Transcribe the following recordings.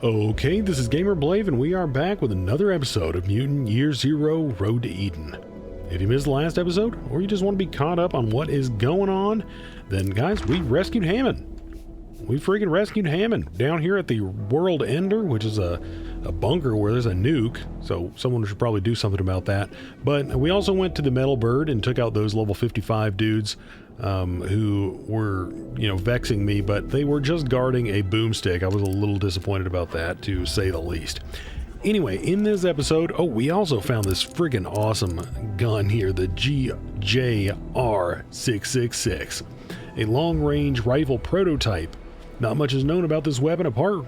Okay, this is Gamer Blave, and we are back with another episode of Mutant Year Zero Road to Eden. If you missed the last episode, or you just want to be caught up on what is going on, then guys, we rescued Hammond. We freaking rescued Hammond down here at the World Ender, which is a bunker where there's a nuke, so someone should probably do something about that. But we also went to the Metal Bird and took out those level 55 dudes who were, vexing me, but they were just guarding a boomstick. I was a little disappointed about that, to say the least. Anyway, in this episode, we also found this friggin' awesome gun here, the GJR666, a long-range rifle prototype. Not much is known about this weapon apart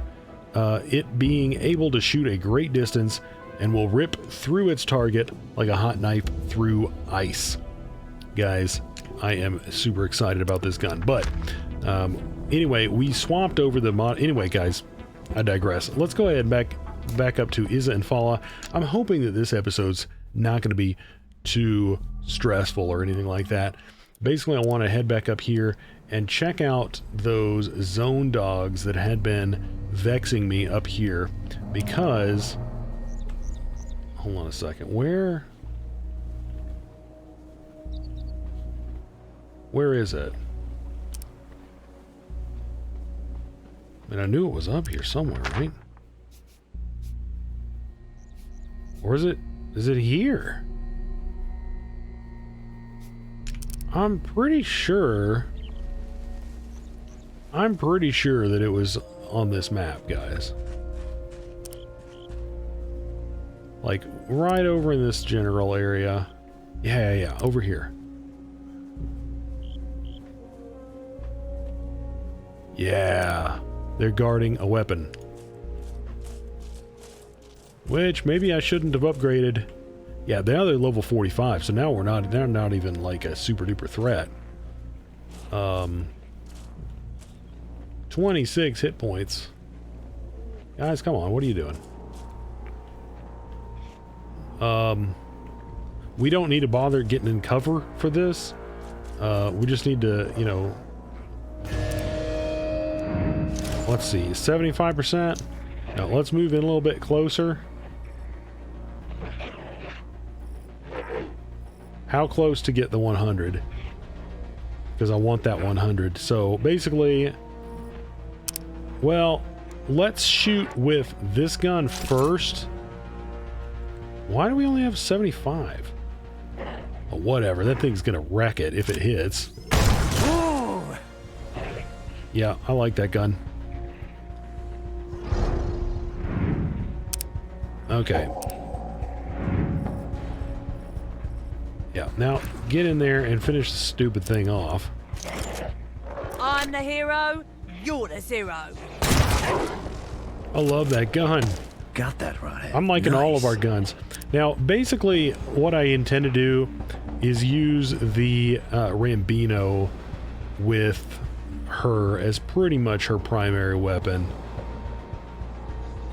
it being able to shoot a great distance and will rip through its target like a hot knife through ice. Guys, I am super excited about this gun, but anyway, we swapped over the mod. Anyway, guys, I digress. Let's go ahead and back up to Izza and Fala. I'm hoping that this episode's not going to be too stressful or anything like that. Basically, I want to head back up here and check out those zone dogs that had been vexing me up here, because hold on a second, where is it? I mean, I knew it was up here somewhere, right? Or is it here? I'm pretty sure that it was on this map, guys. Like, right over in this general area. Yeah, over here. Yeah, they're guarding a weapon. Which, maybe I shouldn't have upgraded. Yeah, now they're level 45, so now they're not even like a super duper threat. 26 hit points. Guys, come on, what are you doing? We don't need to bother getting in cover for this. We just need to, let's see, 75%. Now let's move in a little bit closer. How close to get the 100? Because I want that 100. So basically, well, let's shoot with this gun first. Why do we only have 75? Oh, whatever, that thing's gonna wreck it if it hits. Ooh. Yeah, I like that gun. Okay. Yeah, now get in there and finish the stupid thing off. I'm the hero, you're the zero. I love that gun. Got that right. I'm liking all of our guns. Now, basically, what I intend to do is use the Rambino with her as pretty much her primary weapon.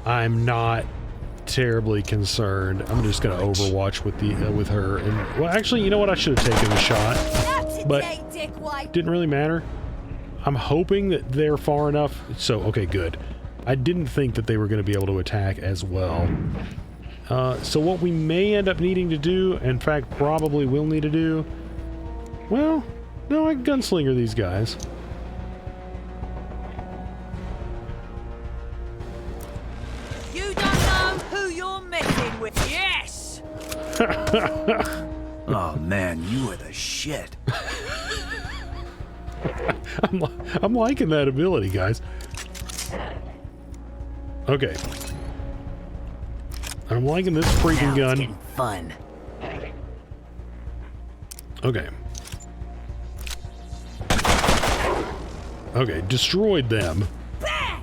I'm not terribly concerned. I'm just gonna Overwatch with her, and well, actually, you know what? I should have taken a shot, but didn't really matter. I'm hoping that they're far enough. So okay, good. I didn't think that they were going to be able to attack as well. So what we may end up needing to do, in fact, probably will need to do. Well, no, I can gunslinger these guys. You don't know who you're messing with. Yes! Oh man, you are the shit. I'm liking that ability, guys. Okay. I'm liking this freaking gun. Fun. Okay. Okay, destroyed them. Bang!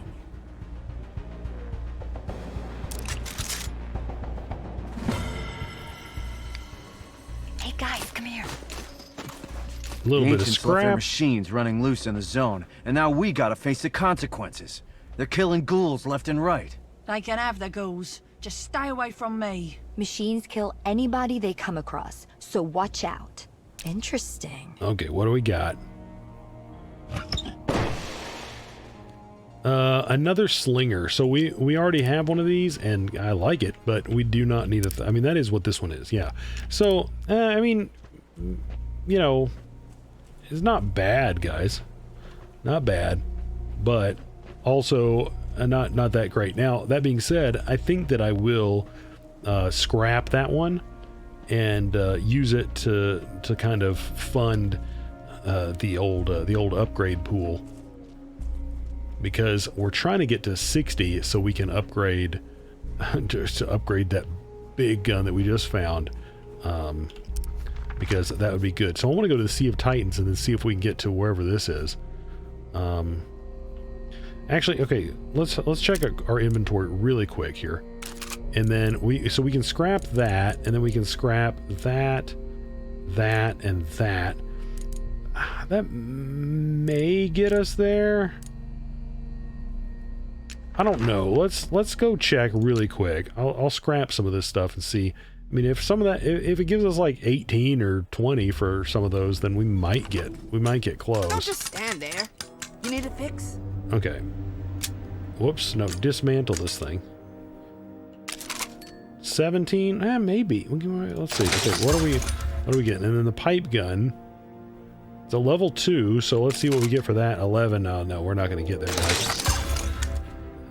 Hey guys, come here. A little bit of Ancients left their scrap. machines running loose in the zone, and now we gotta face the consequences. They're killing ghouls left and right. They can have the ghouls. Just stay away from me. Machines kill anybody they come across, so watch out. Interesting. Okay, what do we got? Another slinger. So we already have one of these, and I like it, but we do not need a... I mean, that is what this one is, yeah. So, I mean, you know, it's not bad, guys. Not bad, but also not that great. Now, that being said, I think that I will scrap that one and use it to kind of fund the old upgrade pool, because we're trying to get to 60 so we can upgrade to upgrade that big gun that we just found, because that would be good. So I want to go to the Sea of Titans and then see if we can get to wherever this is. Actually, okay, let's check our inventory really quick here, and then we can scrap that, and then we can scrap that, and that. That may get us there. I don't know. Let's go check really quick. I'll scrap some of this stuff and see. I mean, if some of that, if it gives us like 18 or 20 for some of those, then we might get close. Don't just stand there. You need a fix? Okay. Whoops. No, dismantle this thing. 17. Maybe. Let's see. Okay, what are we getting? And then the pipe gun. It's a level 2, so let's see what we get for that. 11. No, we're not going to get there, guys.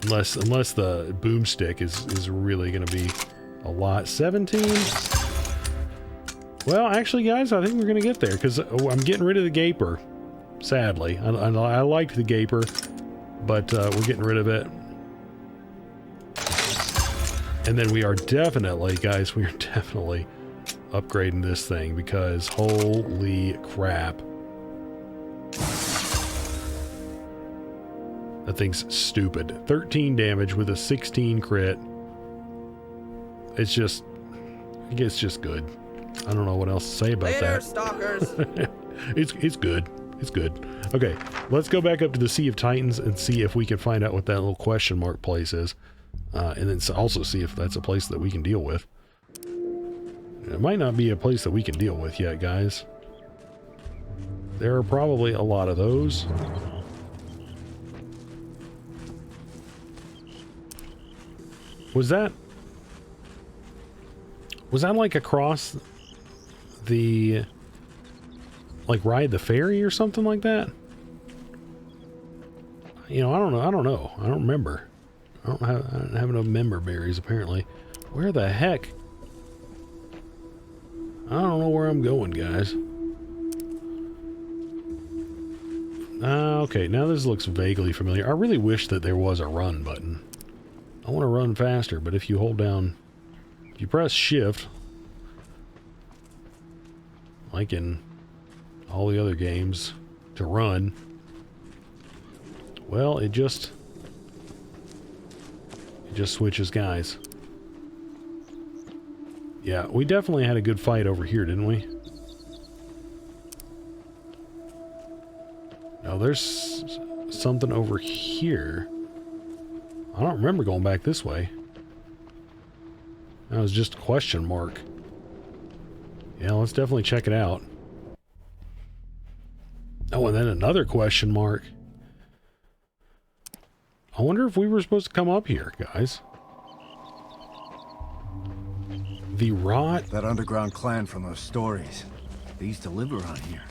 Unless the boomstick is really going to be a lot. 17. Well, actually, guys, I think we're going to get there, because I'm getting rid of the gaper. Sadly, I liked the gaper, but we're getting rid of it. And then we are definitely, guys, we are definitely upgrading this thing, because holy crap. That thing's stupid. 13 damage with a 16 crit. It's just good. I don't know what else to say about Later, that. stalkers. It's good. It's good. Okay, let's go back up to the Sea of Titans and see if we can find out what that little question mark place is. And then also see if that's a place that we can deal with. It might not be a place that we can deal with yet, guys. There are probably a lot of those. Was that like across the, like, ride the ferry or something like that? You know, I don't know. I don't remember. I don't have no member berries, apparently. Where the heck? I don't know where I'm going, guys. Okay, now this looks vaguely familiar. I really wish that there was a run button. I want to run faster, but if you hold down, if you press shift, like in all the other games, to run, well, it just switches guys. Yeah, we definitely had a good fight over here, didn't we? Now there's something over here. I don't remember going back this way. That was just a question mark. Yeah, let's definitely check it out. Oh, and then another question mark. I wonder if we were supposed to come up here, guys. The rot. That underground clan from those stories. They used to live around here.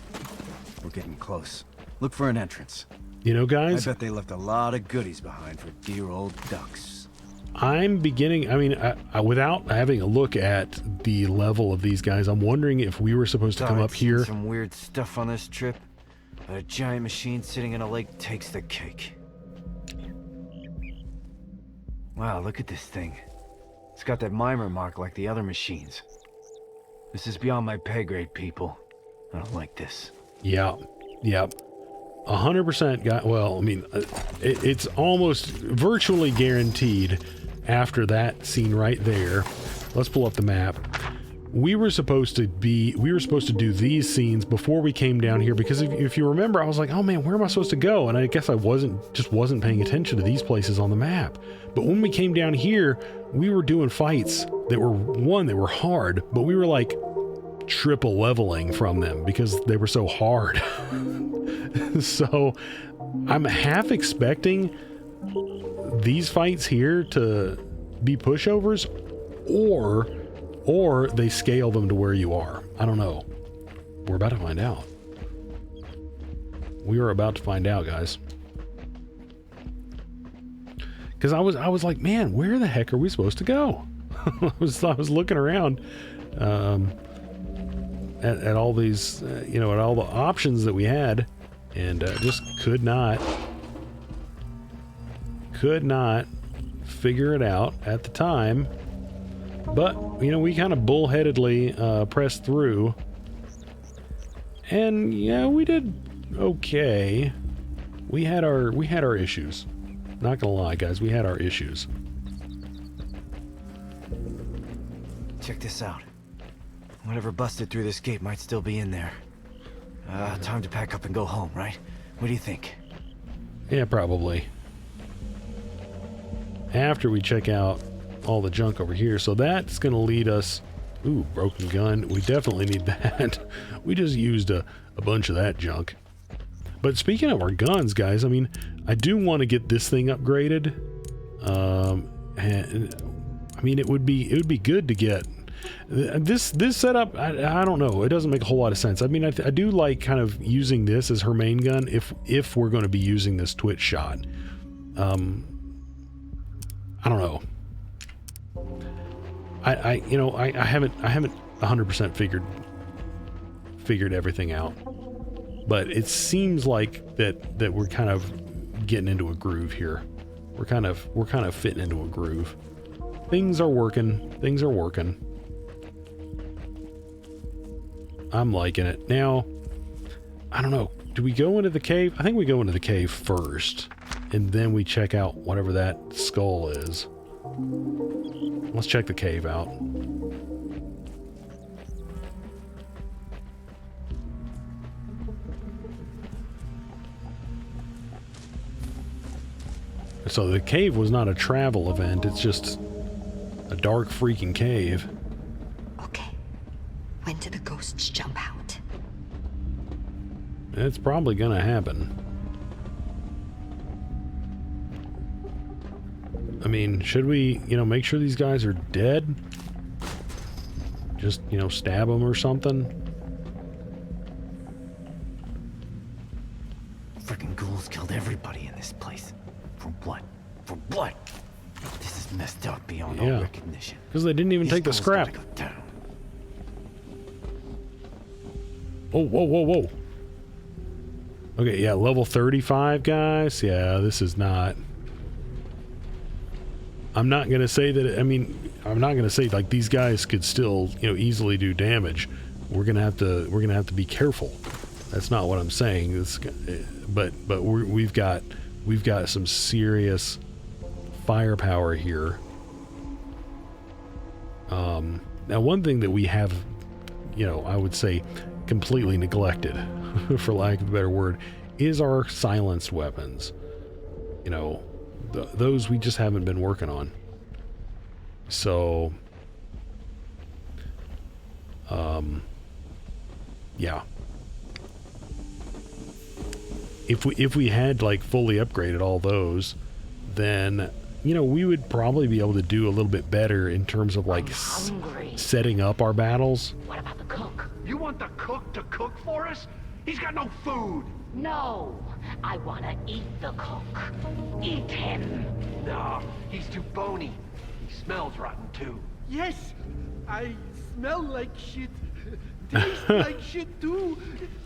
We're getting close. Look for an entrance. You know, guys, I bet they left a lot of goodies behind for dear old ducks. I'm beginning, I mean, without having a look at the level of these guys, I'm wondering if we were supposed to come up here. Some weird stuff on this trip, but a giant machine sitting in a lake takes the cake. Wow, look at this thing. It's got that mimer mark like the other machines. This is beyond my pay grade, people. I don't like this. Yeah, 100% guy. Well, I mean, it's almost virtually guaranteed after that scene right there. Let's pull up the map. We were supposed to do these scenes before we came down here, because if you remember, I was like, oh man, where am I supposed to go? And I guess I wasn't paying attention to these places on the map. But when we came down here, we were doing fights that were hard, but we were like triple leveling from them because they were so hard. So I'm half expecting these fights here to be pushovers, or they scale them to where you are. I don't know. We're about to find out. We are about to find out, guys. Because I was like, man, where the heck are we supposed to go? I was looking around at all these, at all the options that we had, and just could not figure it out at the time. But we kind of bullheadedly pressed through, and yeah, we did okay. We had our issues. Not gonna lie, guys, we had our issues. Check this out. Whatever busted through this gate might still be in there. Time to pack up and go home, right? What do you think? Yeah, probably. After we check out all the junk over here. So that's gonna lead us... Ooh, broken gun. We definitely need that. We just used a bunch of that junk. But speaking of our guns, guys, I mean, I do want to get this thing upgraded. And I mean, it would be good to get this setup. I don't know. It doesn't make a whole lot of sense. I mean, I do like kind of using this as her main gun if we're going to be using this twitch shot. I don't know. I haven't 100% figured everything out, but it seems like that we're kind of getting into a groove here. We're kind of fitting into a groove. Things are working. Things are working. I'm liking it. Now, I don't know. Do we go into the cave? I think we go into the cave first, and then we check out whatever that skull is. Let's check the cave out. So the cave was not a travel event, it's just a dark freaking cave. Okay. When do the ghosts jump out? It's probably gonna happen. I mean, should we, make sure these guys are dead? Just, stab them or something? Frickin' ghouls killed everybody in this place. For what? For what? This is messed up beyond all recognition. Because they didn't even take the scrap. Go down. Oh, whoa, whoa, whoa. Okay, yeah, level 35, guys. Yeah, this is not... I'm not going to say that... I'm not going to say, like, these guys could still, easily do damage. We're going to have to be careful. That's not what I'm saying. But we've got some serious firepower here. Now, one thing that we have, I would say completely neglected, for lack of a better word, is our silenced weapons. Those we just haven't been working on. So, yeah. If we had like fully upgraded all those, then we would probably be able to do a little bit better in terms of like setting up our battles. What about the cook? You want the cook to cook for us? He's got no food. No, I want to eat the cook. Eat him. No, he's too bony. He smells rotten too. Yes, I smell like shit. Taste like shit too.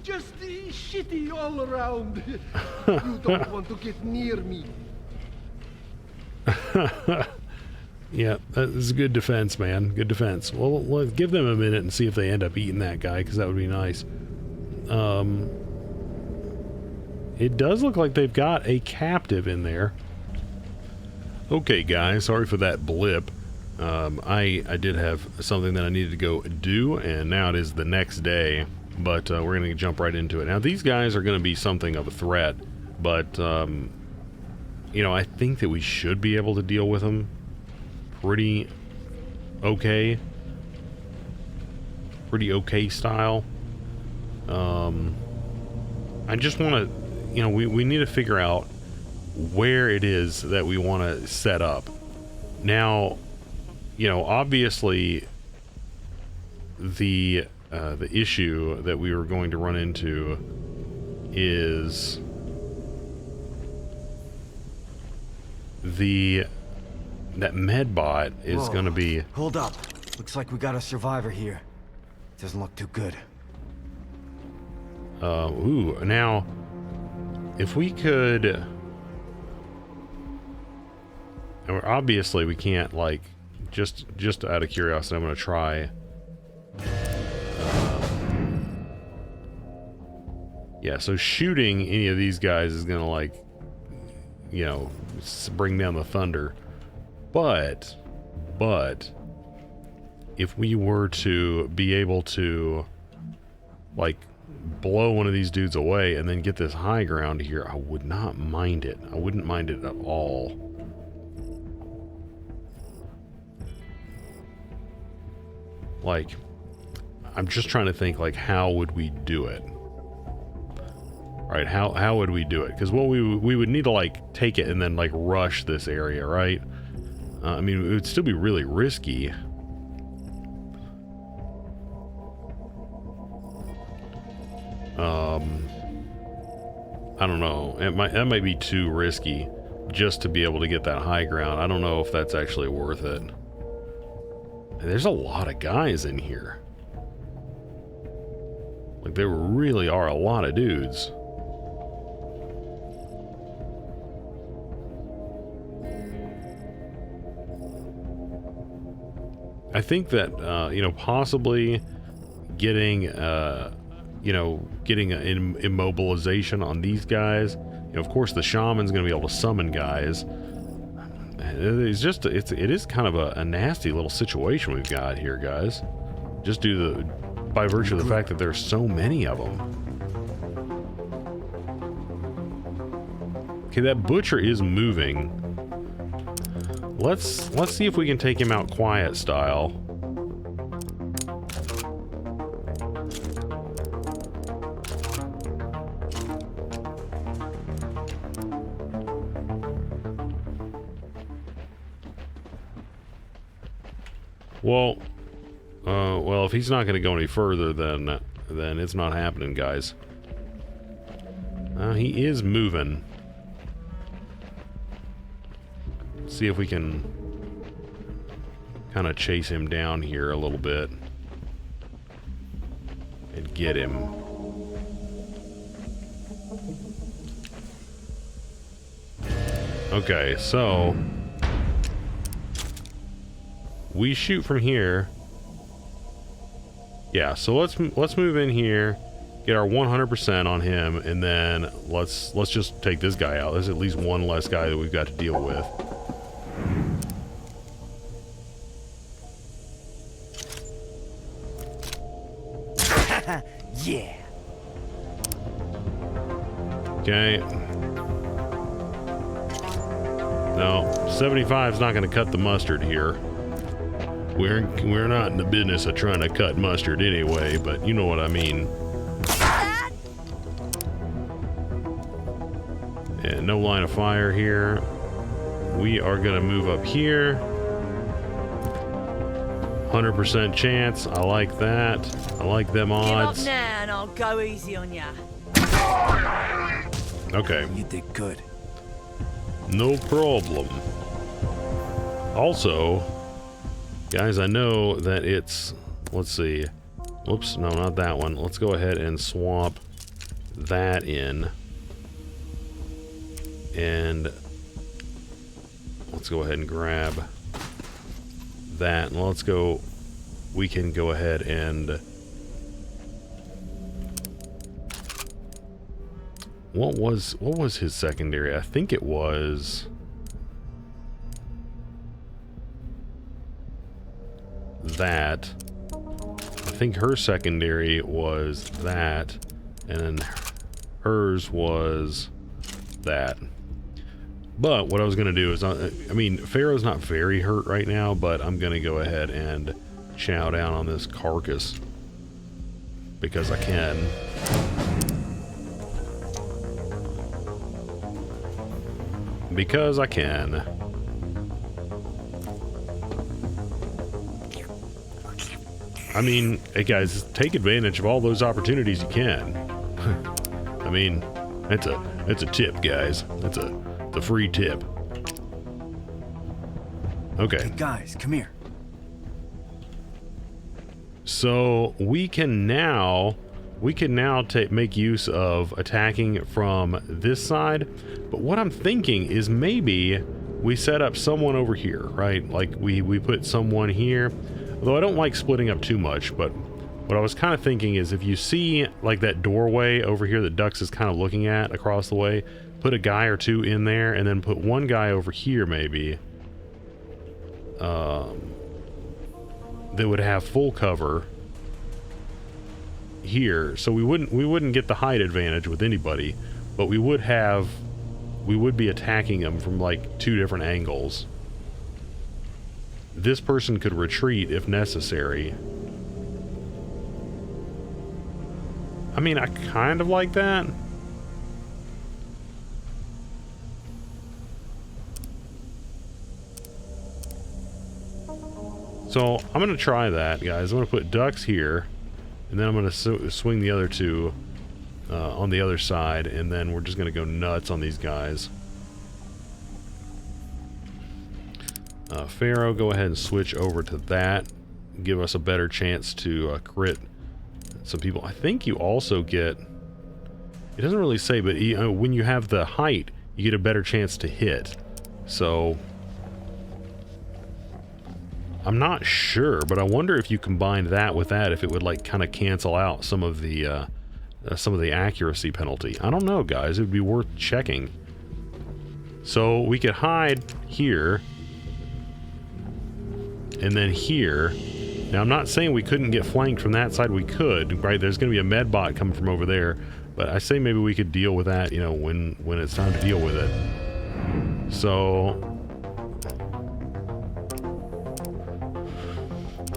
Just shitty all around. You don't want to get near me. Yeah, that is a good defense, man. Good defense. Well, let's give them a minute and see if they end up eating that guy, because that would be nice. It does look like they've got a captive in there. Okay, guys, sorry for that blip. I did have something that I needed to go do, and now it is the next day, but we're going to jump right into it. Now, these guys are going to be something of a threat, but, I think that we should be able to deal with them pretty okay. Pretty okay style. I just want to, we need to figure out where it is that we want to set up. Now, you know, obviously the issue that we were going to run into is that medbot is Whoa. going to be... Hold up. Looks like we got a survivor here. Doesn't look too good. Ooh, now, if we could... Obviously, we can't, like, just out of curiosity, I'm going to try... yeah, so shooting any of these guys is going to, like, you know, bring down the thunder. But, if we were to be able to, like, blow one of these dudes away and then get this high ground here, I would not mind it. I wouldn't mind it at all. Like, I'm just trying to think, like, how would we do it? Right, how would we do it? Because what we would need to, like, take it and then, like, rush this area, right? I mean, it would still be really risky. I don't know. That might be too risky just to be able to get that high ground. I don't know if that's actually worth it. There's a lot of guys in here. Like, there really are a lot of dudes. I think that, you know, possibly getting, you know, getting an immobilization on these guys. You know, of course, the shaman's going to be able to summon guys. It's just, it is kind of a nasty little situation we've got here, guys. Just by virtue of the fact that there's so many of them. Okay, that butcher is moving. Let's see if we can take him out quiet style. Well, if he's not going to go any further, then it's not happening, guys. He is moving. See if we can kind of chase him down here a little bit and get him. Okay, so we shoot from here. Yeah, so let's move in here, get our 100% on him, and then let's just take this guy out. There's at least one less guy that we've got to deal with. Yeah. Okay. No, 75 is not going to cut the mustard here. We're not in the business of trying to cut mustard anyway, but you know what I mean. And no line of fire here. We are going to move up here. 100% chance. I like that. I like them odds. Give up now and I'll go easy on ya. Okay. You did good. No problem. Also, guys, I know that it's... Let's see. Whoops, no, not that one. Let's go ahead and swap that in. And let's go ahead and grab that. And let's go... We can go ahead and... What was his secondary? I think it was... that. I think her secondary was that, and then hers was that. But what I was going to do is, I mean, Pharaoh's not very hurt right now, but I'm going to go ahead and chow down on this carcass because I can. Because I can. I mean, hey guys, take advantage of all those opportunities you can. I mean, it's a tip, guys. It's a free tip. Okay. Hey guys, come here. So we can now make use of attacking from this side. But what I'm thinking is maybe we set up someone over here, right? Like we put someone here. Although I don't like splitting up too much, but what I was kind of thinking is if you see like that doorway over here that Dux is kind of looking at across the way, put a guy or two in there and then put one guy over here maybe. That would have full cover here, so we wouldn't get the height advantage with anybody, but we would be attacking them from like 2 different angles. This person could retreat if necessary. I mean, I kind of like that. So I'm gonna try that, guys. I'm gonna put Dux here, and then I'm gonna swing the other 2 on the other side, and then we're just gonna go nuts on these guys. Pharaoh, go ahead and switch over to that. Give us a better chance to crit some people. I think you also get... It doesn't really say, but when you have the height, you get a better chance to hit. So... I'm not sure, but I wonder if you combined that with that, if it would like kind of cancel out some of the accuracy penalty. I don't know, guys. It would be worth checking. So we could hide here, and then here. Now I'm not saying we couldn't get flanked from that side. We could, right? There's going to be a med bot coming from over there, but I say maybe we could deal with that, you know, when it's time to deal with it. So.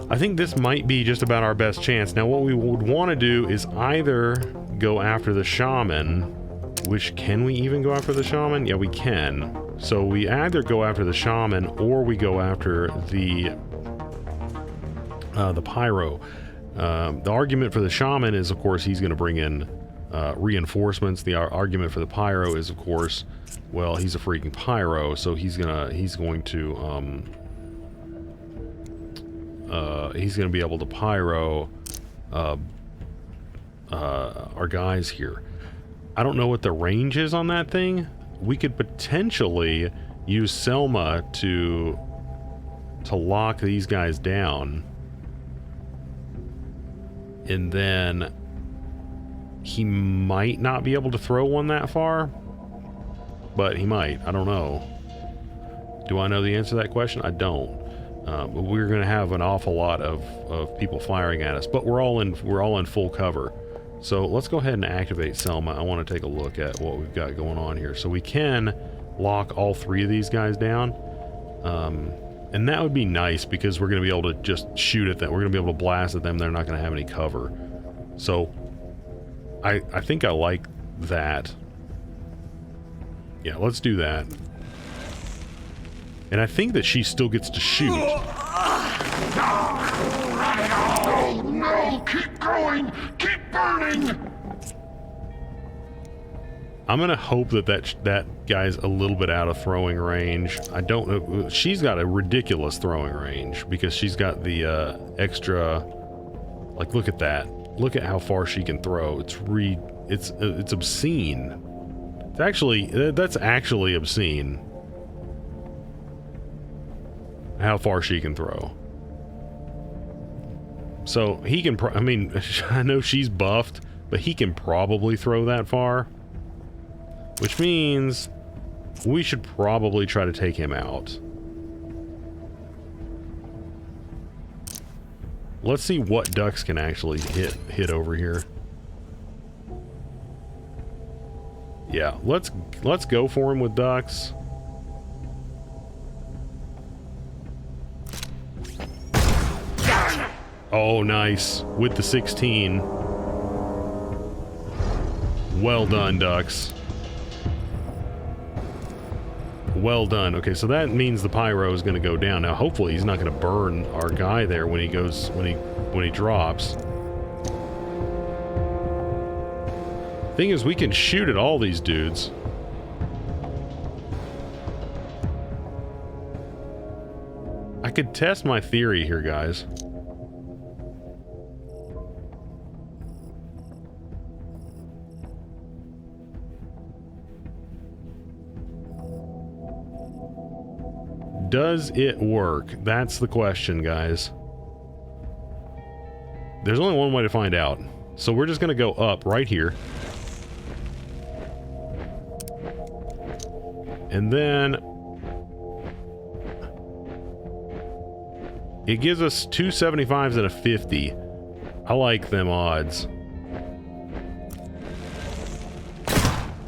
I think this might be just about our best chance. Now what we would want to do is either go after the shaman, which, can we even go after the shaman? Yeah, we can. So we either go after the shaman or we go after the pyro. The argument for the shaman is, of course, he's going to bring in reinforcements. The argument for the pyro is, of course, well, he's a freaking pyro, so he's going to be able to pyro our guys here. I don't know what the range is on that thing. We could potentially use Selma to lock these guys down, and then he might not be able to throw one that far, but he might. I don't know. Do I know the answer to that question? I don't. But we're going to have an awful lot of people firing at us, but we're all in full cover. So let's go ahead and activate Selma. I want to take a look at what we've got going on here. So we can lock all 3 of these guys down, and that would be nice because we're going to be able to just shoot at them. We're going to be able to blast at them. They're not going to have any cover. So I think I like that. Yeah, let's do that. And I think that she still gets to shoot. No, keep going! Keep burning! I'm gonna hope that guy's a little bit out of throwing range. I don't know. She's got a ridiculous throwing range because she's got the extra. Like, look at that. Look at how far she can throw. It's obscene. That's actually obscene. How far she can throw. So he can, I mean, I know she's buffed, but he can probably throw that far, which means we should probably try to take him out. Let's see what Dux can actually hit over here. Yeah, let's go for him with Dux. Oh, nice. With the 16. Well done, Dux. well done. Okay, so that means the pyro is going to go down. Now, hopefully he's not going to burn our guy there when he goes, when he drops. Thing is, we can shoot at all these dudes. I could test my theory here, guys. Does it work? That's the question, guys. There's only one way to find out. So we're just going to go up right here. And then it gives us 2 75s and a 50. I like them odds.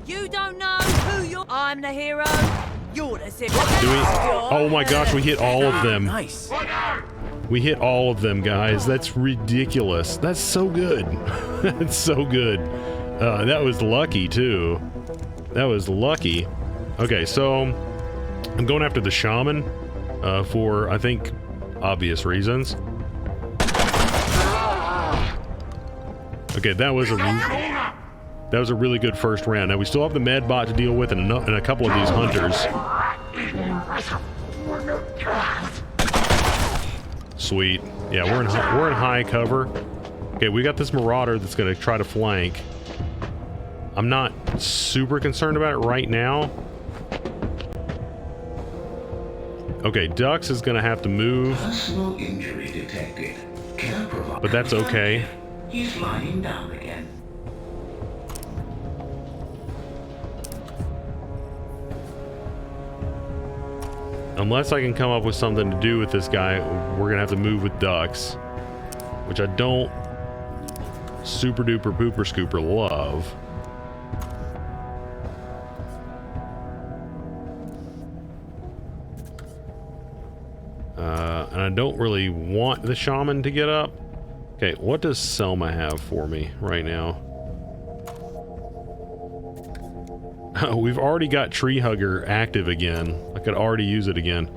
You don't know who you're. I'm the hero. You're the simple. Oh my gosh, we hit all of them. Nice. We hit all of them, guys. That's ridiculous. That's so good. That's so good. That was lucky, too. That was lucky. Okay, so I'm going after the shaman for, I think, obvious reasons. Okay, that was a really good first round. Now we still have the med bot to deal with and a couple of these hunters. Sweet. Yeah, we're in high cover. Okay, we got this marauder that's going to try to flank. I'm not super concerned about it right now. Okay, Dux is going to have to move. Personal injury detected. Can't provide. But that's okay. He's lying down again. Unless I can come up with something to do with this guy, we're gonna have to move with Dux, which I don't super duper pooper scooper love. And I don't really want the shaman to get up. Okay, what does Selma have for me right now? We've already got Tree Hugger active again. I could already use it again.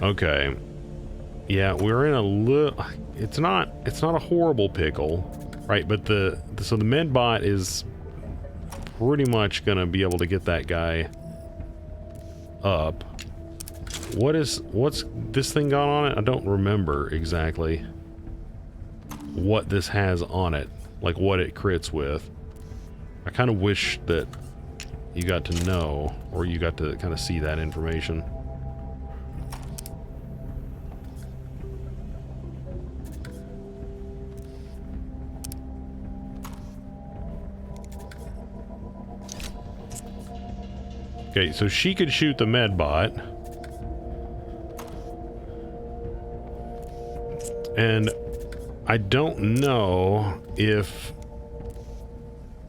Okay. Yeah, we're in a little... It's not a horrible pickle, right? But so the med bot is pretty much gonna be able to get that guy up. What's this thing got on it? I don't remember exactly what this has on it, like what it crits with. I kind of wish that you got to know, or you got to kind of see that information. Okay, so she could shoot the med bot. And I don't know if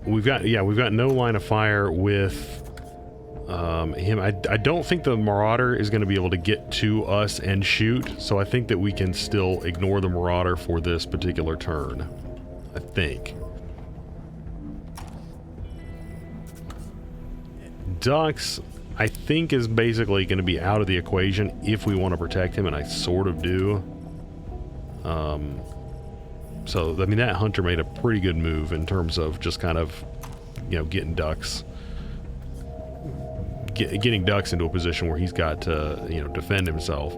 we've got no line of fire with him. I don't think the Marauder is going to be able to get to us and shoot, so I think that we can still ignore the Marauder for this particular turn. I think. Dux, I think, is basically going to be out of the equation if we want to protect him, and I sort of do. So, I mean, that hunter made a pretty good move in terms of just kind of, you know, getting Dux into a position where he's got to, you know, defend himself.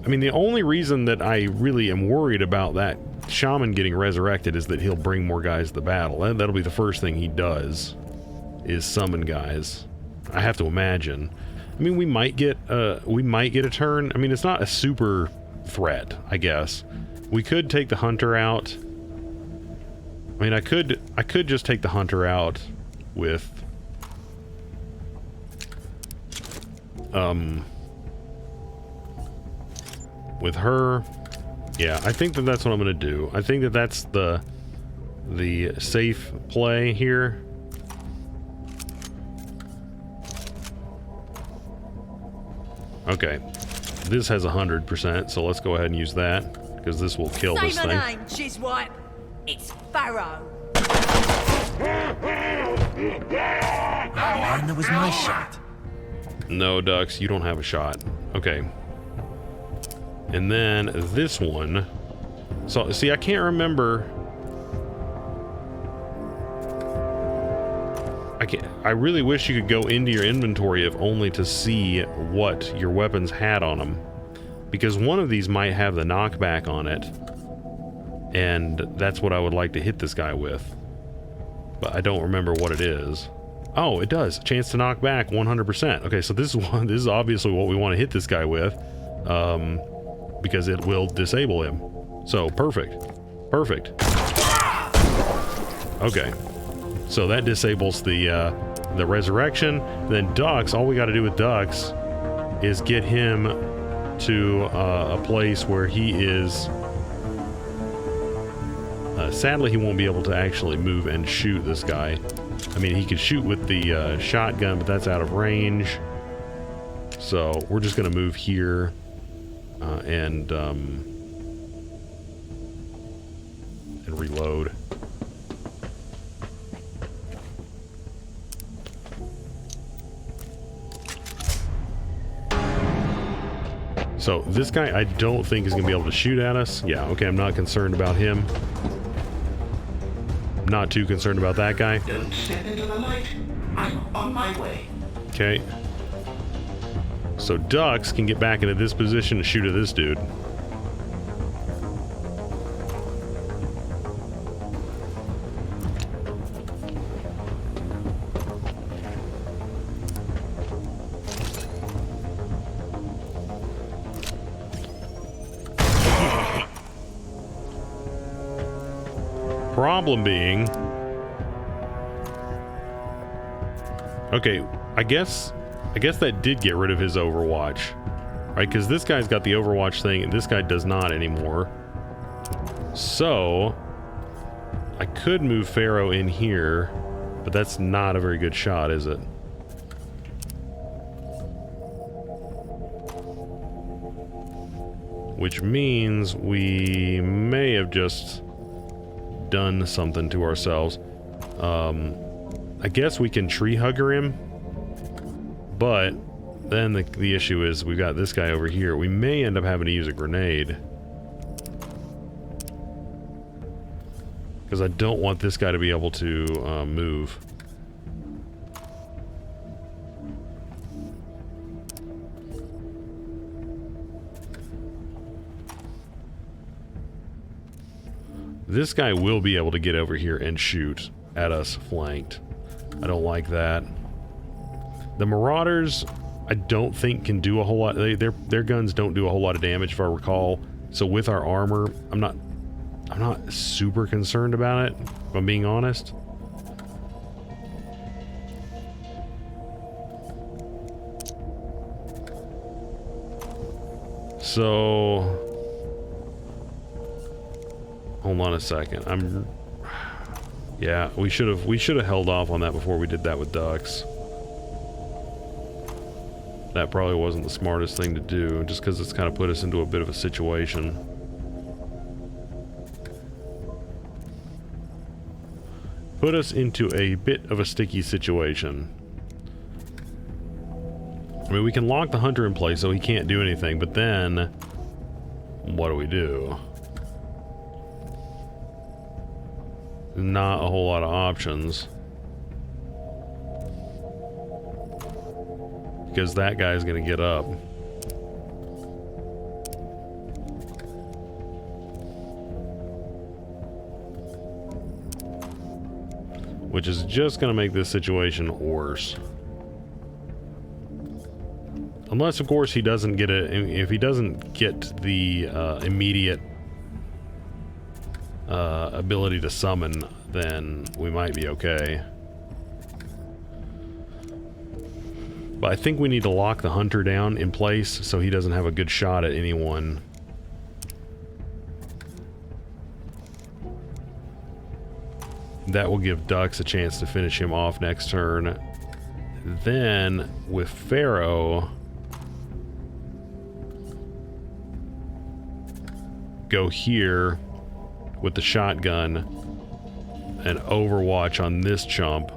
I mean, the only reason that I really am worried about that shaman getting resurrected is that he'll bring more guys to the battle. That'll be the first thing he does, is summon guys. I have to imagine. I mean, we might get a turn. I mean, it's not a super threat, I guess. We could take the hunter out. I mean, I could just take the hunter out with her. Yeah, I think that that's what I'm gonna do. I think that that's the safe play here. Okay. This has 100%, so let's go ahead and use that, because this will kill Say this my thing. name, Chiswipe. It's Pharaoh. And there was my shot. No, Ducks, you don't have a shot. Okay. And then this one. So, see, I can't remember. I really wish you could go into your inventory if only to see what your weapons had on them. Because one of these might have the knockback on it. And that's what I would like to hit this guy with. But I don't remember what it is. Oh, it does. Chance to knock back 100%. Okay, so this is obviously what we want to hit this guy with. Because it will disable him. So, perfect. Perfect. Okay. So that disables the resurrection. Then Dux, all we got to do with Dux is get him to a place where he is... sadly, he won't be able to actually move and shoot this guy. I mean, he could shoot with the shotgun, but that's out of range. So we're just going to move here and reload. So this guy I don't think is going to be able to shoot at us. Yeah, okay, I'm not concerned about him. Not too concerned about that guy. Don't step into the light. I'm on my way. Okay. So Dux can get back into this position to shoot at this dude. Problem being... Okay, I guess that did get rid of his Overwatch. Right, because this guy's got the Overwatch thing and this guy does not anymore. So... I could move Pharaoh in here, but that's not a very good shot, is it? Which means we may have just done something to ourselves. I guess we can tree hugger him, but then the issue is we've got this guy over here. We may end up having to use a grenade, because I don't want this guy to be able to move. This guy will be able to get over here and shoot at us flanked. I don't like that. The Marauders, I don't think can do a whole lot. Their guns don't do a whole lot of damage, if I recall. So with our armor, I'm not super concerned about it, if I'm being honest. So hold on a second. Yeah, we should have held off on that before we did that with Dux. That probably wasn't the smartest thing to do, just because it's kind of put us into a bit of a situation. Put us into a bit of a sticky situation. I mean, we can lock the hunter in place so he can't do anything, but then what do we do? Not a whole lot of options. Because that guy's gonna get up. Which is just gonna make this situation worse. Unless, of course, he doesn't get it. If he doesn't get the immediate ability to summon, then we might be okay. But I think we need to lock the hunter down in place so he doesn't have a good shot at anyone. That will give Dux a chance to finish him off next turn. Then, with Pharaoh, go here with the shotgun and overwatch on this chump.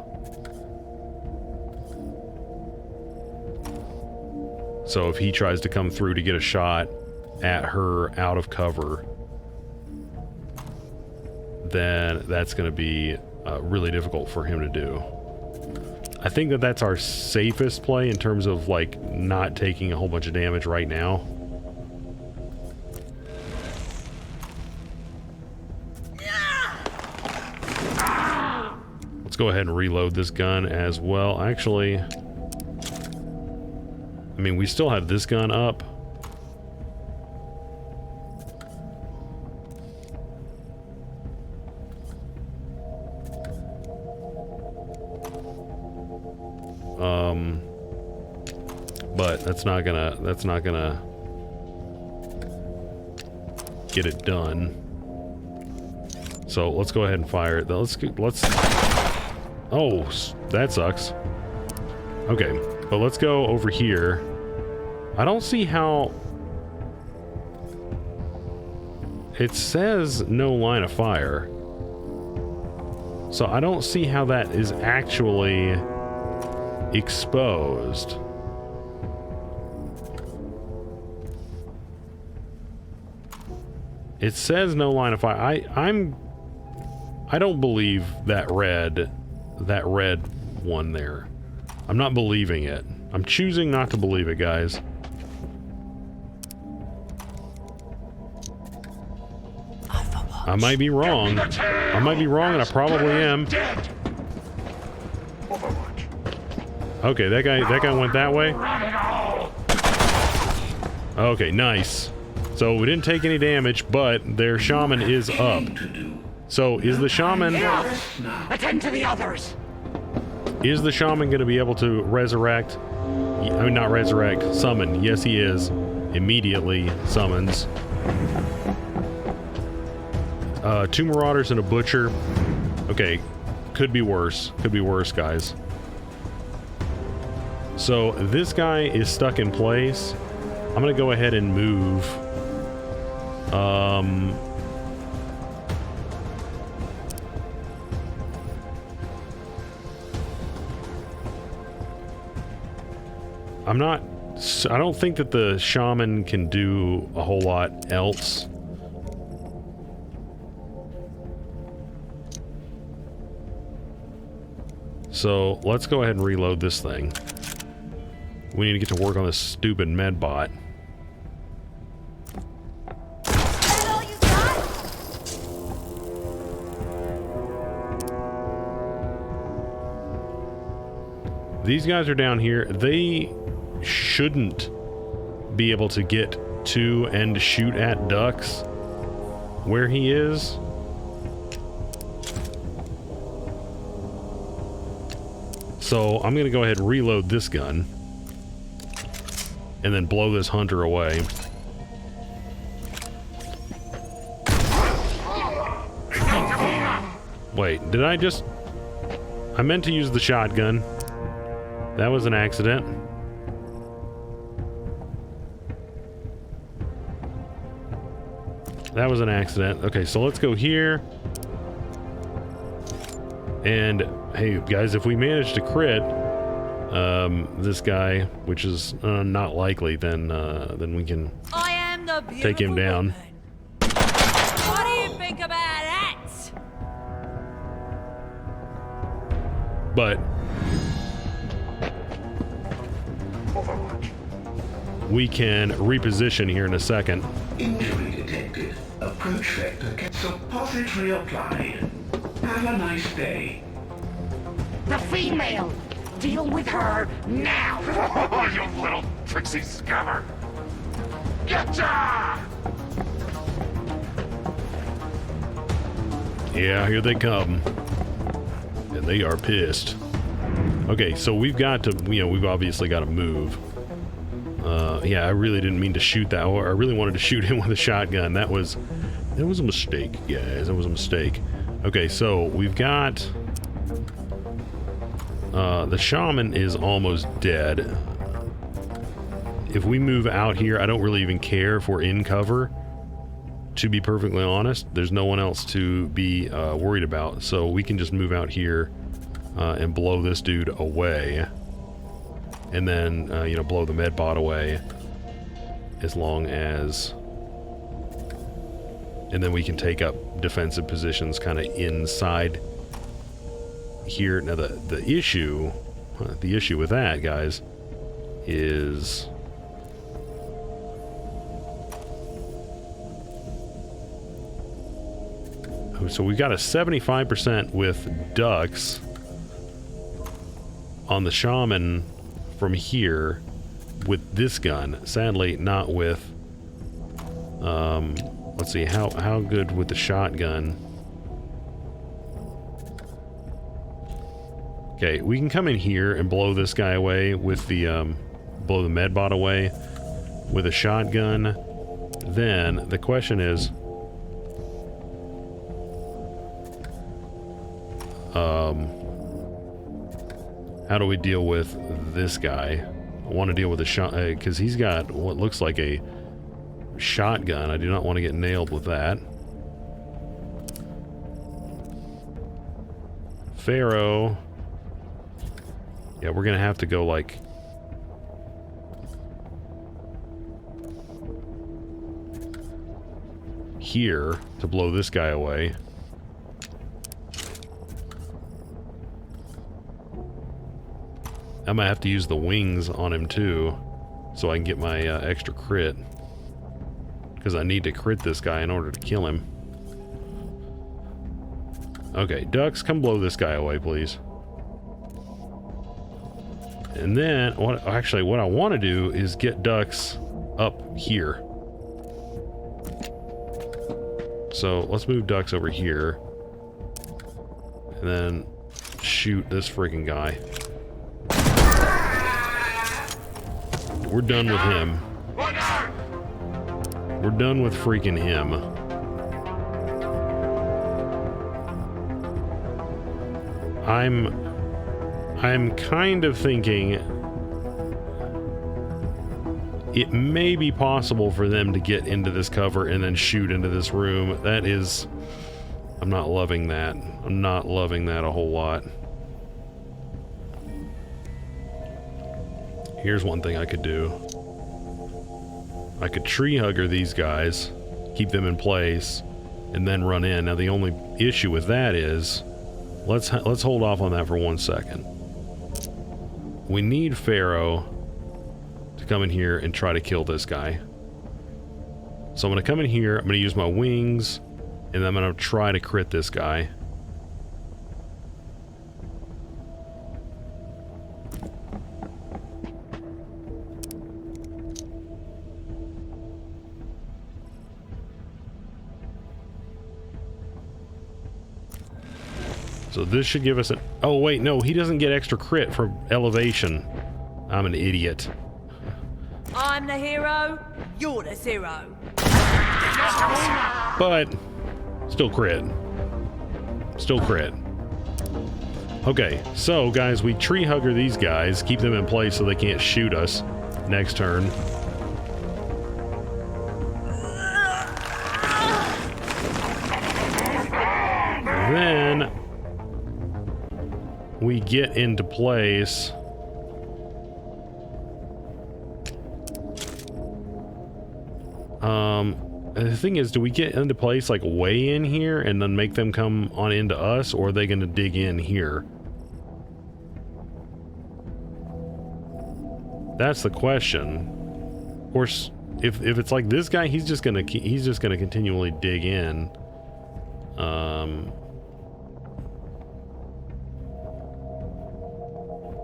So if he tries to come through to get a shot at her out of cover, then that's going to be really difficult for him to do. I think that that's our safest play in terms of, like, not taking a whole bunch of damage right now. Let's go ahead and reload this gun as well. Actually, I mean, we still have this gun up. But that's not gonna get it done. So let's go ahead and fire it. Let's. Oh, that sucks. Okay, but let's go over here. I don't see how. It says no line of fire. So I don't see how that is actually exposed. It says no line of fire. I don't believe that red one there. I'm not believing it. I'm choosing not to believe it, guys. I might be wrong. I might be wrong, and I probably am. Okay, that guy went that way. Okay, nice. So we didn't take any damage, but their shaman is up. So is the shaman... Attend to the others. Is the shaman going to be able to resurrect? I mean, not resurrect, summon. Yes, he is. Immediately summons. 2 marauders and a butcher. Okay, could be worse. Could be worse, guys. So this guy is stuck in place. I'm going to go ahead and move. I don't think that the shaman can do a whole lot else. So let's go ahead and reload this thing. We need to get to work on this stupid med bot. These guys are down here. They shouldn't be able to get to and shoot at ducks where he is. So I'm going to go ahead and reload this gun and then blow this hunter away. Wait, did I just... I meant to use the shotgun. That was an accident. That was an accident. Okay, so let's go here. And, hey, guys, if we manage to crit this guy, which is not likely, then we can I am the take him down. woman. What do you think about that? But we can reposition here in a second. Injury detected. Approach vector. Suppository applied. Have a nice day. The female! Deal with her now! You little tricksy scammer! Getcha! Yeah, here they come. And they are pissed. Okay, so we've got to, we've obviously got to move. Yeah, I really didn't mean to shoot that. I really wanted to shoot him with a shotgun. That was a mistake, guys. That was a mistake. Okay, so we've got... the shaman is almost dead. If we move out here, I don't really even care if we're in cover. to be perfectly honest, there's no one else to be worried about. So we can just move out here and blow this dude away. And then, you know, blow the med bot away. As long as... And then we can take up defensive positions kind of inside here. Now the issue with that, guys, is so we've got a 75% with ducks on the shaman from here with this gun. Sadly, not with let's see, how good with the shotgun. Okay, we can come in here and blow this guy away with the blow the med bot away with a shotgun. Then the question is, how do we deal with this guy? I want to deal with a shot because he's got what looks like a shotgun. I do not want to get nailed with that. Pharaoh. Yeah, we're gonna have to go like here to blow this guy away. I might have to use the wings on him too, so I can get my extra crit. Because I need to crit this guy in order to kill him. Okay, ducks, come blow this guy away, please. And then, what I want to do is get ducks up here. So let's move ducks over here. And then shoot this freaking guy. We're done with him. We're done with freaking him. I'm kind of thinking it may be possible for them to get into this cover and then shoot into this room. That is... I'm not loving that. I'm not loving that a whole lot. Here's one thing I could do. I could tree hugger these guys, keep them in place, and then run in. Now the only issue with that is, let's hold off on that for 1 second. We need Pharaoh to come in here and try to kill this guy. So I'm going to come in here, I'm going to use my wings, and then I'm going to try to crit this guy. So this should give us an... Oh, wait, no, he doesn't get extra crit for elevation. I'm an idiot. I'm the hero, you're the zero. But, still crit. Still crit. Okay, so, guys, we tree hugger these guys, keep them in place so they can't shoot us next turn. Then... we get into place. The thing is, do we get into place like way in here and then make them come on into us, or are they going to dig in here? That's the question. Of course, if it's like this guy, he's just gonna continually dig in.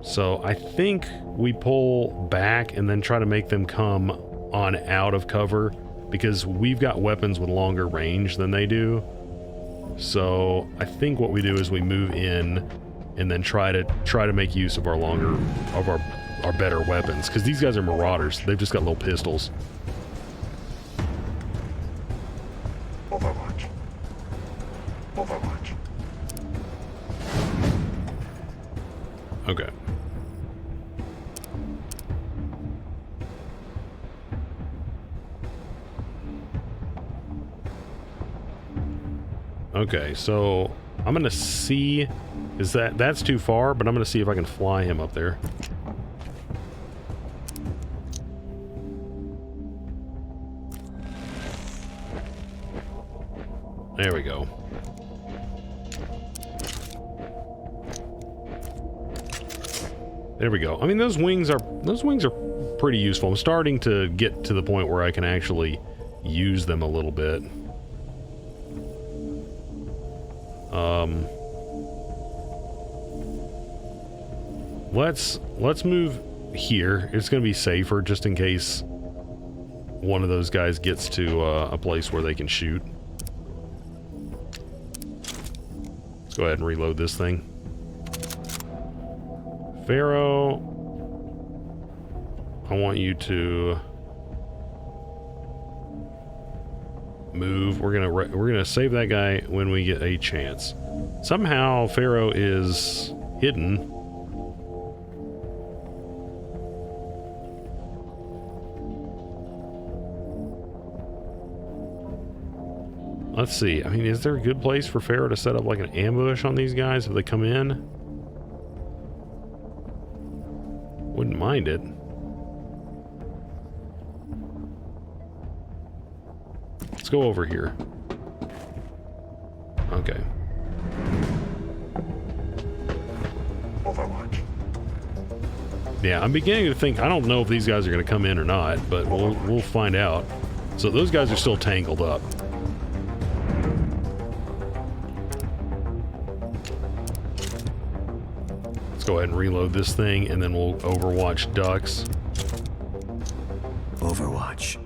So I think we pull back and then try to make them come on out of cover, because we've got weapons with longer range than they do. So I think what we do is we move in and then try to make use of our better weapons, because these guys are marauders. They've just got little pistols. Overwatch. Overwatch. Okay. Okay, so I'm gonna see, that's too far, but I'm gonna see if I can fly him up there. There we go. There we go. I mean, those wings are pretty useful. I'm starting to get to the point where I can actually use them a little bit. Let's move here. It's going to be safer just in case one of those guys gets to a place where they can shoot. Let's go ahead and reload this thing. Pharaoh, I want you to move. We're gonna save that guy when we get a chance. Somehow Pharaoh is hidden. Let's see. I mean, is there a good place for Pharaoh to set up like an ambush on these guys if they come in? Wouldn't mind it. Let's go over here. Okay. Yeah, I'm beginning to think, I don't know if these guys are going to come in or not, but we'll find out. So those guys are still tangled up. Let's go ahead and reload this thing, and then we'll overwatch ducks. Overwatch.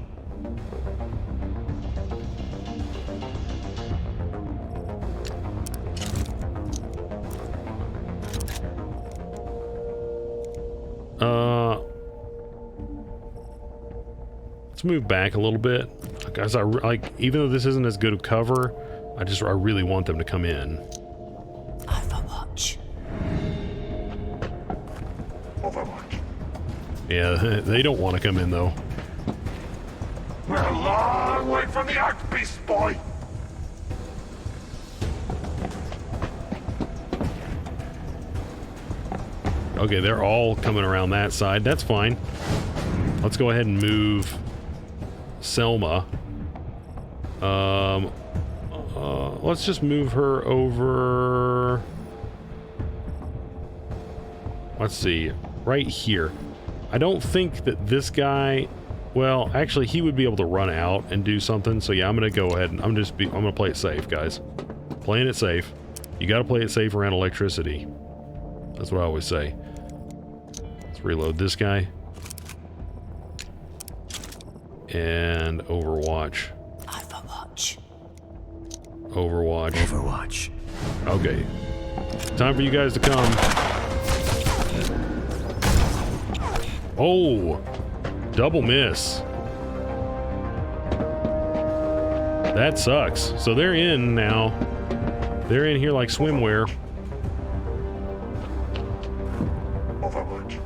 Let's move back a little bit. Guys, even though this isn't as good of cover, I really want them to come in. Overwatch. Yeah, they don't want to come in though. We're a long way from the Ark Beast, boy! Okay, they're all coming around that side. That's fine. Let's go ahead and move Selma. Let's just move her over. Let's see, right here. I don't think that this guy, well, actually he would be able to run out and do something. So yeah, I'm gonna go ahead and I'm gonna play it safe, guys. Playing it safe. You gotta play it safe around electricity. That's what I always say. Let's reload this guy. And Overwatch. Overwatch. Overwatch. Overwatch. Okay. Time for you guys to come. Oh! Double miss. That sucks. So they're in now. They're in here like swimwear. Overwatch.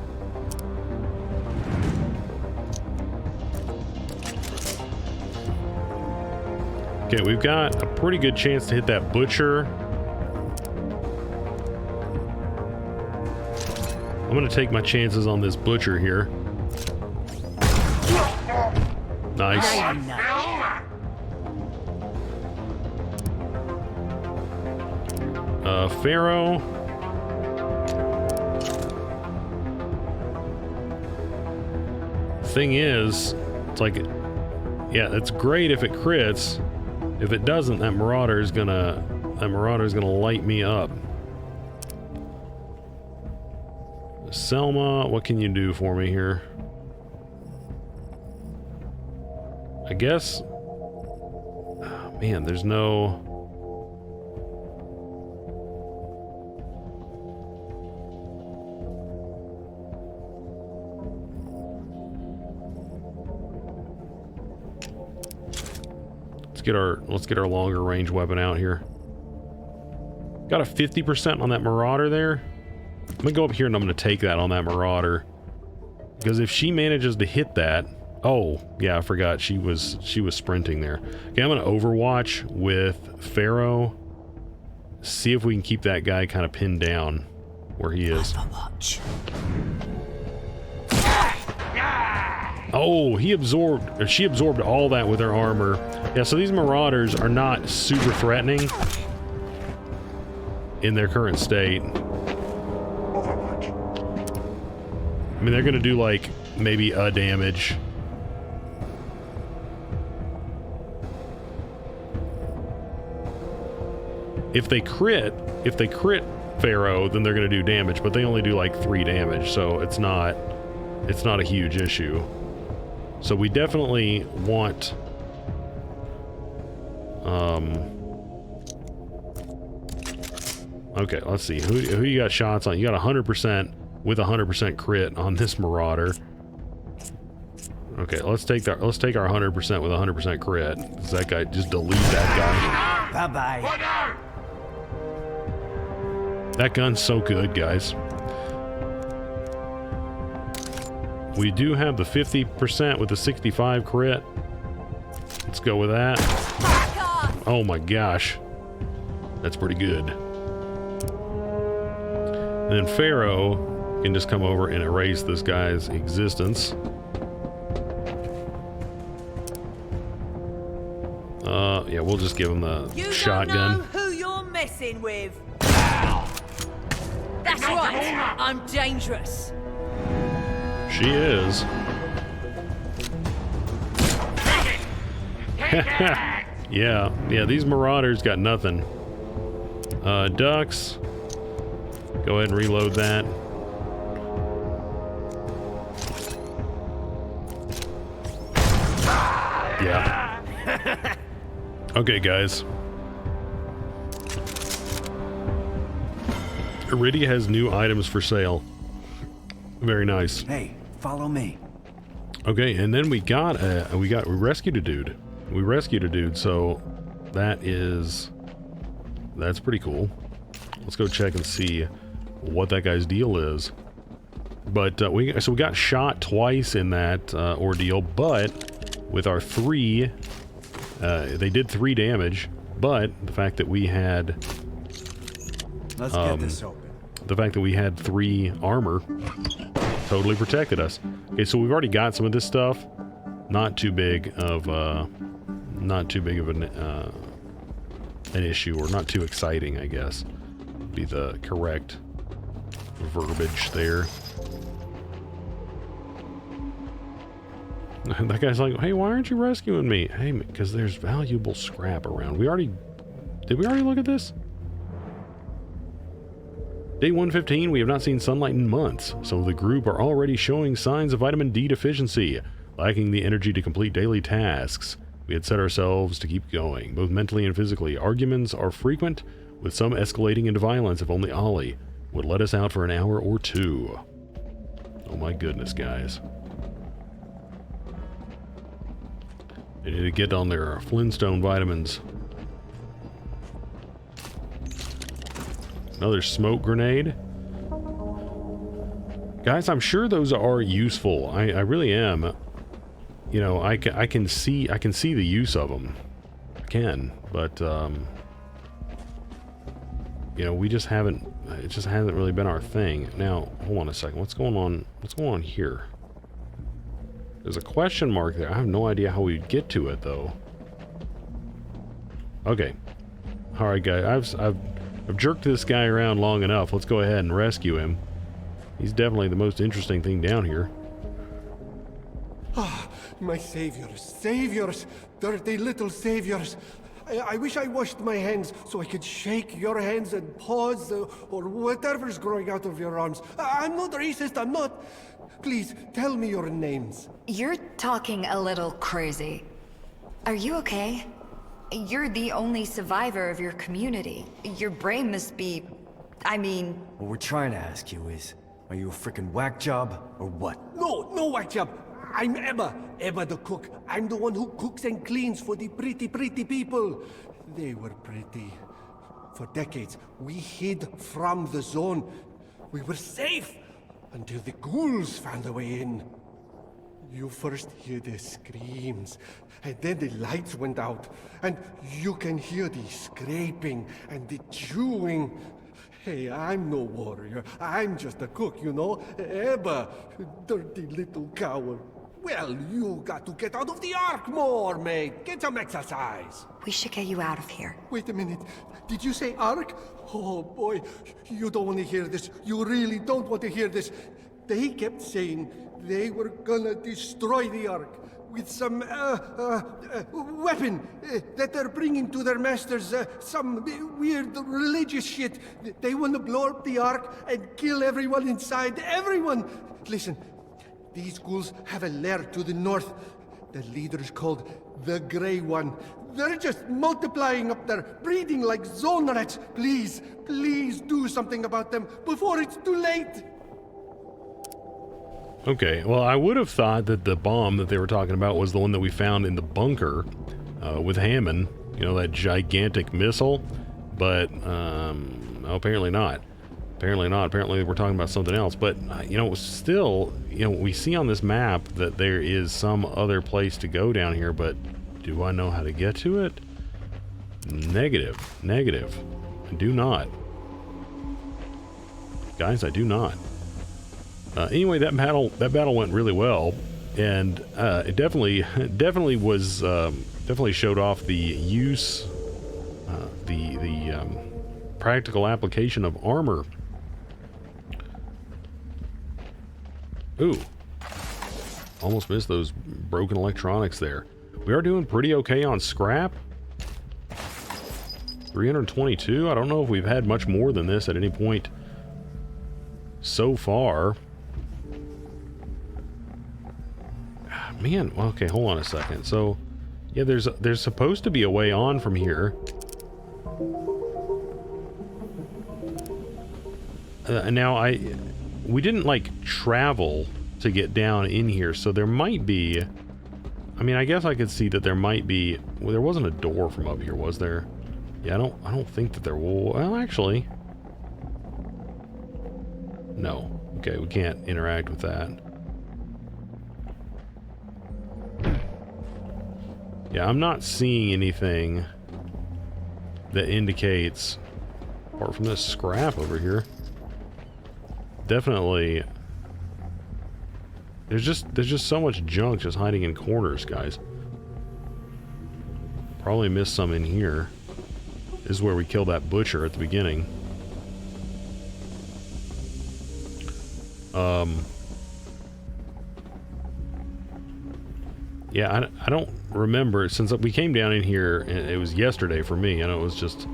Okay, we've got a pretty good chance to hit that butcher. I'm gonna take my chances on this butcher here. Nice. Pharaoh. Thing is, it's like, yeah, that's great if it crits. If it doesn't, that Marauder's gonna light me up. Selma, what can you do for me here? I guess, oh, man, there's no. Let's get our longer range weapon out here. Got a 50% on that Marauder there. I'm gonna go up here and I'm gonna take that on that Marauder. Because if she manages to hit that, oh yeah, I forgot she was sprinting there. Okay, I'm gonna Overwatch with Pharaoh see if we can keep that guy kind of pinned down where he is. Oh, she absorbed all that with her armor. Yeah, so these marauders are not super threatening in their current state. I mean, they're gonna do like maybe a damage. If they crit Pharaoh, then they're gonna do damage, but they only do like 3 damage, so it's not a huge issue. So we definitely want okay, let's see. Who you got shots on? You got 100% with 100% crit on this marauder. Okay, let's take our 100% with 100% crit. Does that guy just delete that guy? Bye-bye. That gun's so good, guys. We do have the 50% with the 65 crit. Let's go with that. Oh my gosh. That's pretty good. And then Pharaoh can just come over and erase this guy's existence. Yeah, we'll just give him the shotgun. You don't know who you're messing with. That's right. I'm dangerous. She is. Yeah, these marauders got nothing. Ducks. Go ahead and reload that. Yeah. Okay, guys. Iridia has new items for sale. Very nice. Hey, follow me. Okay, and then we rescued a dude. We rescued a dude, so that's pretty cool. Let's go check and see what that guy's deal is. But we got shot twice in that ordeal, but with our 3, they did 3 damage. But the fact that we had Let's get this open. the fact that we had 3 armor totally protected us. Okay, so we've already got some of this stuff. Not too big of an issue, or not too exciting, I guess, would be the correct verbiage there. That guy's like, hey, why aren't you rescuing me? Hey, because there's valuable scrap around. Did we already look at this? Day 115, we have not seen sunlight in months, so the group are already showing signs of vitamin D deficiency, lacking the energy to complete daily tasks. We had set ourselves to keep going, both mentally and physically. Arguments are frequent, with some escalating into violence if only Ollie would let us out for an hour or 2. Oh my goodness, guys. They need to get on their Flintstone vitamins. Another smoke grenade. Guys, I'm sure those are useful. I really am. You know, I can see the use of them. I can, but you know, it just hasn't really been our thing. Now, hold on a second. What's going on here? There's a question mark there. I have no idea how we'd get to it though. Okay. All right, guys. I've jerked this guy around long enough. Let's go ahead and rescue him. He's definitely the most interesting thing down here. Ah, my saviors, dirty little saviors. I wish I washed my hands so I could shake your hands and paws or whatever's growing out of your arms. I'm not racist, I'm not. Please, tell me your names. You're talking a little crazy. Are you okay? You're the only survivor of your community. Your brain must be... I mean... What we're trying to ask you is, are you a freaking whack job, or what? No whack job. I'm Emma the cook. I'm the one who cooks and cleans for the pretty people. They were pretty. For decades, we hid from the zone. We were safe until the ghouls found a way in. You first hear the screams, and then the lights went out, and you can hear the scraping and the chewing. Hey, I'm no warrior. I'm just a cook, you know? Ebba, dirty little coward. Well, you got to get out of the ark more, mate. Get some exercise. We should get you out of here. Wait a minute. Did you say ark? Oh, boy. You don't want to hear this. You really don't want to hear this. They kept saying they were gonna destroy the ark with some weapon that they're bringing to their masters. Some weird religious shit. They want to blow up the ark and kill everyone inside. Everyone! Listen, these ghouls have a lair to the north. The leader is called the Grey One. They're just multiplying up there, breeding like zone rats. Please, please do something about them before it's too late. Okay, well, I would have thought that the bomb that they were talking about was the one that we found in the bunker with Hammond, you know, that gigantic missile, but apparently not. Apparently not. Apparently we're talking about something else, but, you know, still, you know, we see on this map that there is some other place to go down here, but do I know how to get to it? Negative. Negative. I do not. Guys, I do not. Anyway, that battle went really well, and it definitely was definitely showed off the use, the practical application of armor. Ooh, almost missed those broken electronics there. We are doing pretty okay on scrap. 322. I don't know if we've had much more than this at any point so far. Man, okay, hold on a second. So, yeah, there's supposed to be a way on from here. Now, we didn't, like, travel to get down in here, so there might be... I mean, I guess I could see that there might be... Well, there wasn't a door from up here, was there? Yeah, I don't think that there will... Well, actually... No. Okay, we can't interact with that. Yeah, I'm not seeing anything that indicates, apart from this scrap over here, definitely, there's just so much junk just hiding in corners, guys. Probably missed some in here. This is where we killed that butcher at the beginning. Yeah, I don't remember, since we came down in here, and it was yesterday for me, and it was just...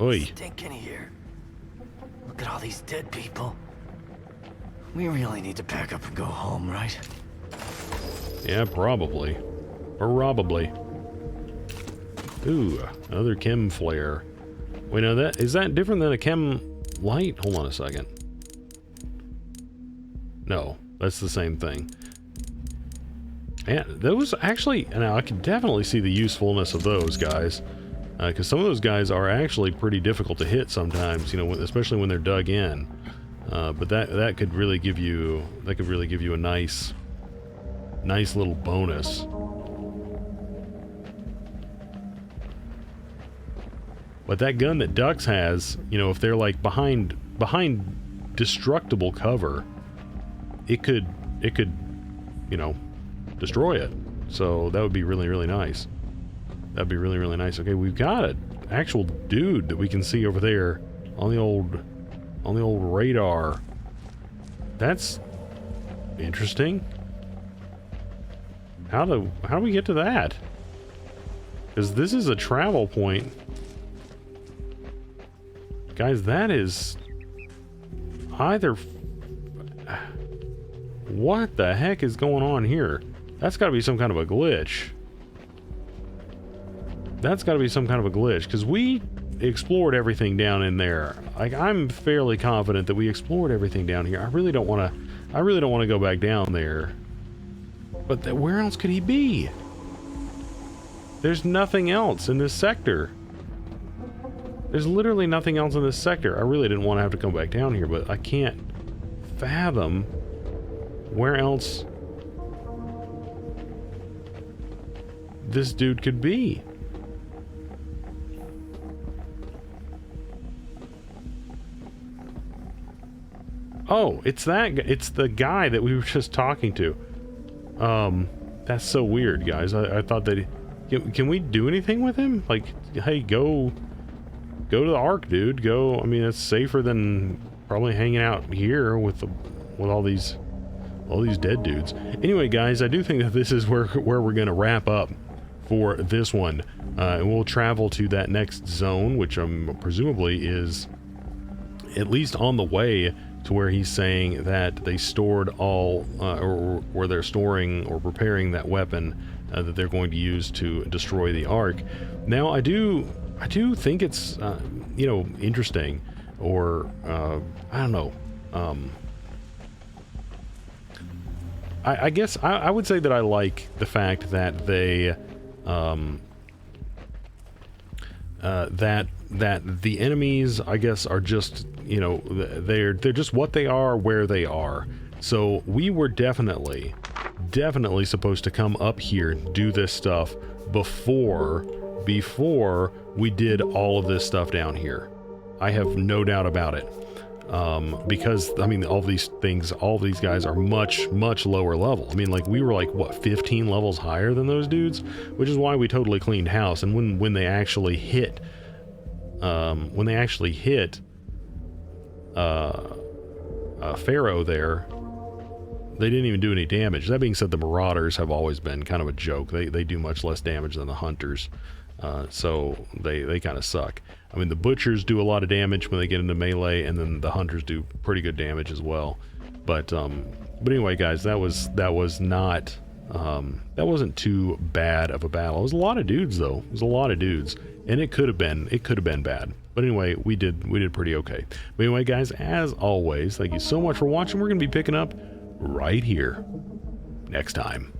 Oi. Stinking here. Look at all these dead people. We really need to pack up and go home, right? Yeah, probably. Probably. Ooh, another chem flare. Wait, now is that different than a chem light? Hold on a second. No, that's the same thing. And those actually, now I can definitely see the usefulness of those guys, because some of those guys are actually pretty difficult to hit sometimes, you know, especially when they're dug in. But that could really give you a nice little bonus. But that gun that Dux has, you know, if they're like behind destructible cover, it could, you know, destroy it. So that would be really, really nice. That'd be really, really nice. Okay, we've got an actual dude that we can see over there on the old radar. That's interesting. How do we get to that? Because this is a travel point. Guys, that is either... What the heck is going on here? That's got to be some kind of a glitch. That's got to be some kind of a glitch, because we explored everything down in there. Like, I'm fairly confident that we explored everything down here. I really don't want to go back down there. But where else could he be? There's nothing else in this sector. There's literally nothing else in this sector. I really didn't want to have to come back down here, but I can't fathom where else this dude could be. Oh, it's the guy that we were just talking to. That's so weird, guys. I thought that can we do anything with him? Like, hey, go to the Ark, dude. Go. I mean, it's safer than probably hanging out here with all these dead dudes. Anyway, guys, I do think that this is where we're gonna wrap up for this one. And we'll travel to that next zone, which presumably is at least on the way to where he's saying that they stored all, or where they're storing or preparing that weapon that they're going to use to destroy the Ark. Now, I do think it's, you know, interesting, or I don't know. I guess I would say that I like the fact that they, that the enemies, I guess, are just, you know, they're just what they are where they are. So we were definitely supposed to come up here, do this stuff before we did all of this stuff down here. I have no doubt about it. Because I mean, all these guys are much lower level. I mean, like, we were like, what, 15 levels higher than those dudes, which is why we totally cleaned house. And when they actually hit Pharaoh there, they didn't even do any damage. That being said, the Marauders have always been kind of a joke. They do much less damage than the Hunters, so they kind of suck. I mean, the Butchers do a lot of damage when they get into melee, and then the Hunters do pretty good damage as well. But anyway, guys, that wasn't too bad of a battle. It was a lot of dudes, though. It was a lot of dudes, and it could have been bad. But anyway, we did pretty okay. But anyway, guys, as always, thank you so much for watching. We're gonna be picking up right here next time.